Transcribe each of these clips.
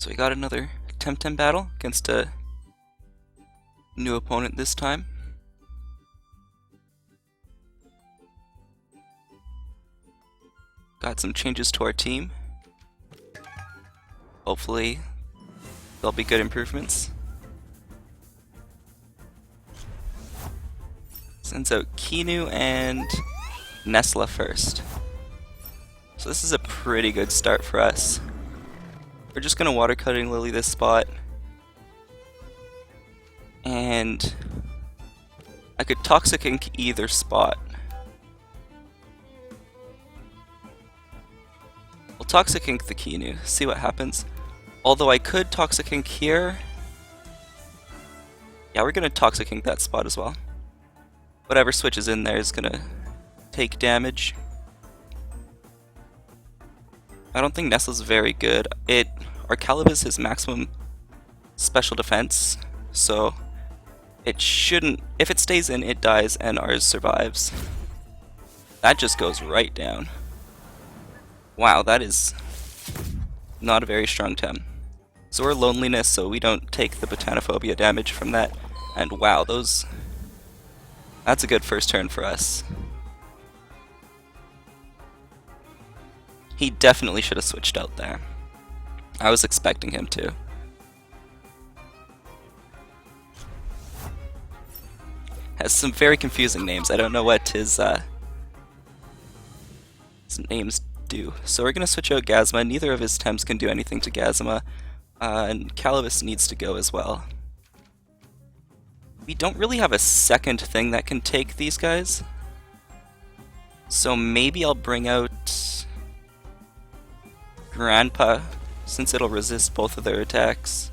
So we got another Temtem battle against a new opponent this time. Got some changes to our team. Hopefully there'll be good improvements. Sends out Kinu and Nessla first. So this is a pretty good start for us. We're just gonna water cutting lily this spot. And I could Toxic Ink either spot. We'll Toxic Ink the Kinu, see what happens. Although I could Toxic Ink here. Yeah, we're gonna Toxic Ink that spot as well. Whatever switches in there is gonna take damage. I don't think Nestle's very good. Our Kalabyss is maximum special defense, so it shouldn't. If it stays in, it dies, and ours survives. That just goes right down. Wow, that is not a very strong Tem. So we're Loneliness, so we don't take the Botanophobia damage from that. And wow, that's a good first turn for us. He definitely should have switched out there. I was expecting him to. Has some very confusing names. I don't know what his names do. So we're going to switch out Gazma. Neither of his Tems can do anything to Gazma. And Kalabyss needs to go as well. We don't really have a second thing that can take these guys. So maybe I'll bring out Grandpa, since it'll resist both of their attacks.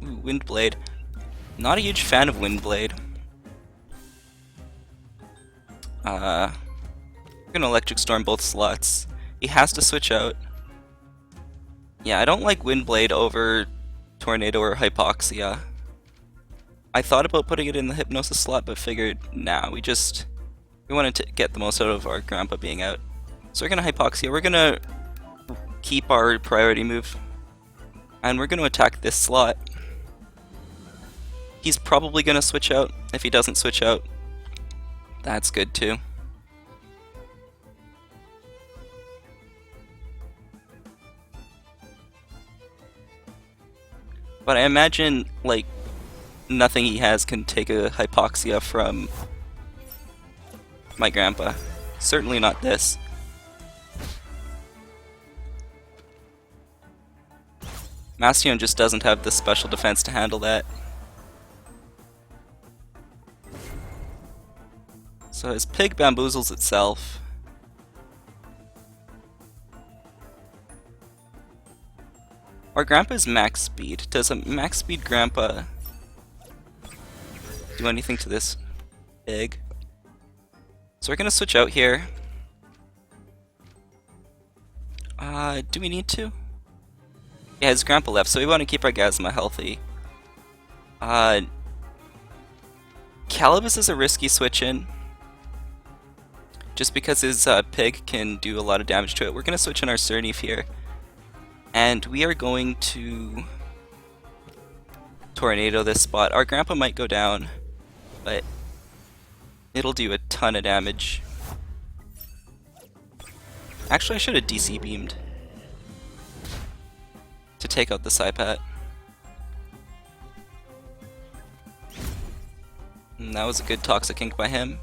Ooh, Windblade. Not a huge fan of Windblade. We're gonna Electric Storm both slots. He has to switch out. Yeah, I don't like Windblade over Tornado or Hypoxia. I thought about putting it in the Hypnosis slot, but figured, nah, we wanted to get the most out of our Grandpa being out. So we're gonna Hypoxia, we're gonna keep our priority move, and we're gonna attack this slot. He's probably gonna switch out. If he doesn't switch out, that's good too. But I imagine, like, nothing he has can take a Hypoxia from my Grandpa. Certainly not this. Mastion just doesn't have the special defense to handle that. So his pig bamboozles itself. Our Grandpa's max speed. Does a max speed Grandpa do anything to this pig? So we're gonna switch out here. Do we need to? Yeah, his Grandpa left, so we want to keep our Gazma healthy. Kalabyss is a risky switch in. Just because his pig can do a lot of damage to it. We're gonna switch in our Cerneef here. And we are going to Tornado this spot. Our Grandpa might go down, but it'll do a ton of damage. Actually, I should have DC beamed to take out the Saipat. And that was a good Toxic Ink by him.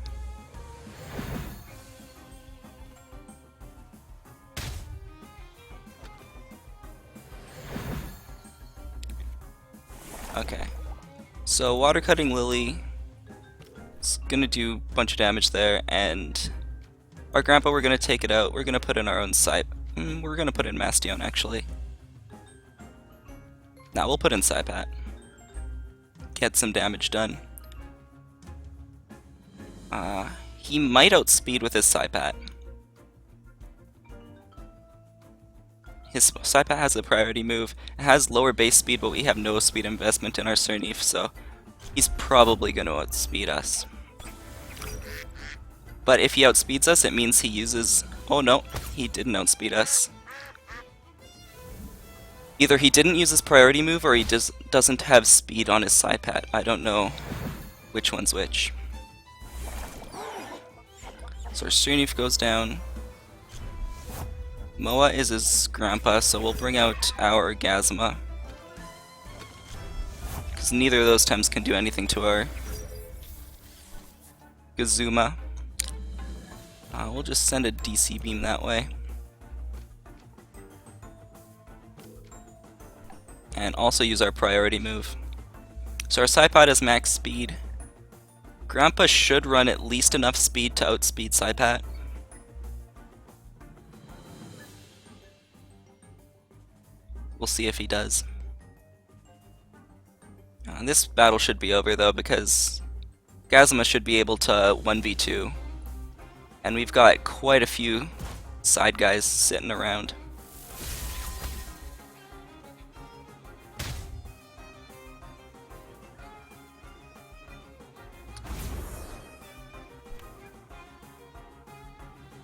Okay, so Water Cutting Lily is gonna do a bunch of damage there, and our Grandpa, we're gonna take it out. We're gonna put in our own Saipat. We're gonna put in Mastion actually. Now we'll put in Saipat. Get some damage done. He might outspeed with his Saipat. His Saipat has a priority move. It has lower base speed, but we have no speed investment in our Sernif, so he's probably going to outspeed us. But if he outspeeds us, it means he uses... Oh no, he didn't outspeed us. Either he didn't use his priority move, or he just doesn't have speed on his Saipat. I don't know which one's which. So our Sernif goes down. Moa is his grandpa, so we'll bring out our Gazma. Because neither of those Tems can do anything to our Gazuma. We'll just send a DC beam that way. And also use our priority move. So our Saipat has max speed. Grandpa should run at least enough speed to outspeed Saipat. We'll see if he does. This battle should be over though, because Gazma should be able to 1v2. And we've got quite a few side guys sitting around.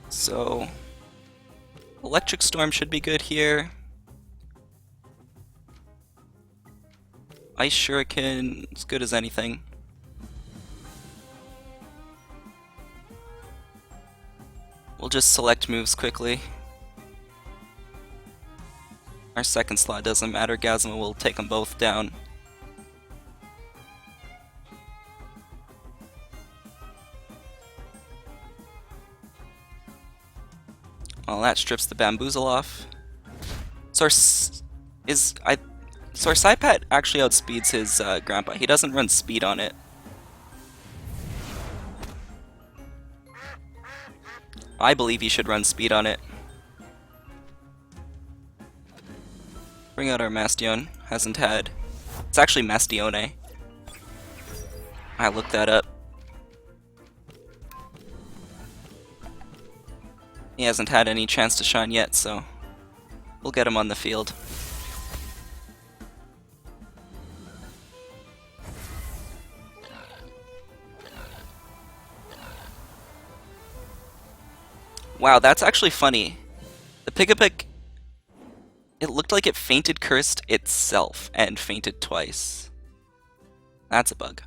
So, Electric Storm should be good here. Ice Shuriken, as good as anything. We'll just select moves quickly. Our second slot doesn't matter, Gazma will take them both down. Well, that strips the Bamboozle off. So our Saipat actually outspeeds his grandpa. He doesn't run speed on it. I believe he should run speed on it. Bring out our Mastion. Hasn't had... It's actually Mastione. I looked that up. He hasn't had any chance to shine yet, so we'll get him on the field. Wow, that's actually funny. The Pig-a-Pig, it looked like it fainted cursed itself and fainted twice. That's a bug.